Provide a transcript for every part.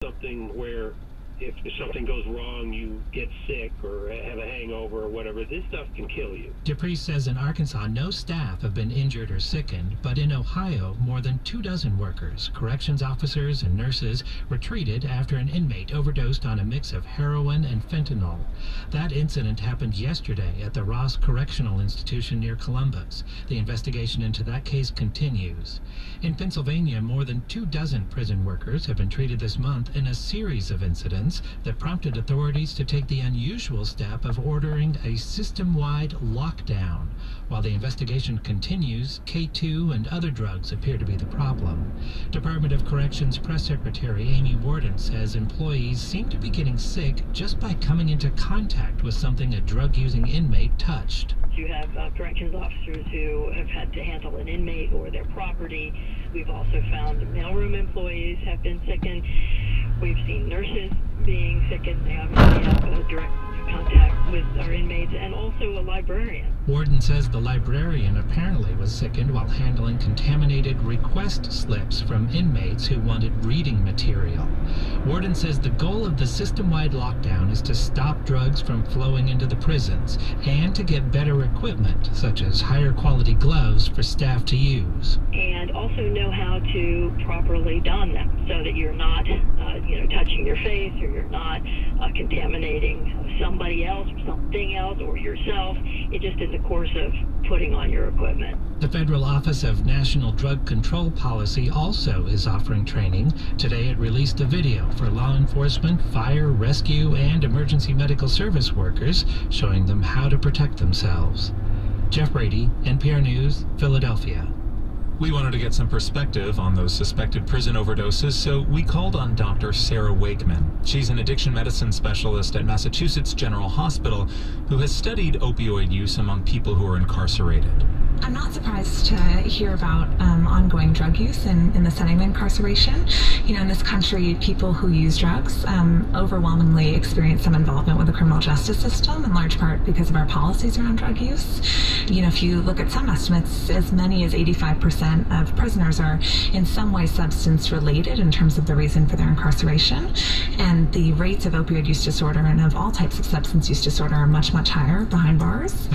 something where if something goes wrong, you get sick or have a hangover or whatever, this stuff can kill you. Dupree says in Arkansas, no staff have been injured or sickened, but in Ohio, more than 24 workers, corrections officers and nurses, were treated after an inmate overdosed on a mix of heroin and fentanyl. That incident happened yesterday at the Ross Correctional Institution near Columbus. The investigation into that case continues. In Pennsylvania, more than 24 prison workers have been treated this month in a series of incidents that prompted authorities to take the unusual step of ordering a system-wide lockdown. While the investigation continues, K2 and other drugs appear to be the problem. Department of Corrections Press Secretary Amy Warden says employees seem to be getting sick just by coming into contact with something a drug-using inmate touched. You have corrections officers who have had to handle an inmate or their property. We've also found mailroom employees have been sickened. We've seen nurses being sickened. They obviously have direct contact with our inmates, and also a librarian. Warden says the librarian apparently was sickened while handling contaminated request slips from inmates who wanted reading material. Warden says the goal of the system-wide lockdown is to stop drugs from flowing into the prisons and to get better equipment, such as higher quality gloves for staff to use. And also know how to properly don them so that you're not touching your face, or you're not contaminating somebody else or something else or yourself. It just in the course of putting on your equipment. The Federal Office of National Drug Control Policy also is offering training. Today it released a video for law enforcement, fire, rescue, and emergency medical service workers showing them how to protect themselves. Jeff Brady, NPR News, Philadelphia. We wanted to get some perspective on those suspected prison overdoses, so we called on Dr. Sarah Wakeman. She's an addiction medicine specialist at Massachusetts General Hospital who has studied opioid use among people who are incarcerated. I'm not surprised to hear about ongoing drug use in the setting of incarceration. In this country, people who use drugs overwhelmingly experience some involvement with the criminal justice system, in large part because of our policies around drug use. If you look at some estimates, as many as 85% of prisoners are in some way substance related in terms of the reason for their incarceration. And the rates of opioid use disorder and of all types of substance use disorder are much, much higher behind bars.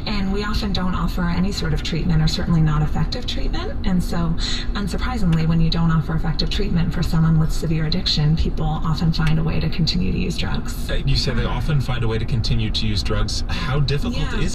And we often don't offer any sort of treatment, or certainly not effective treatment. And so, unsurprisingly, when you don't offer effective treatment for someone with severe addiction, people often find a way to continue to use drugs. You say they often find a way to continue to use drugs. How difficult is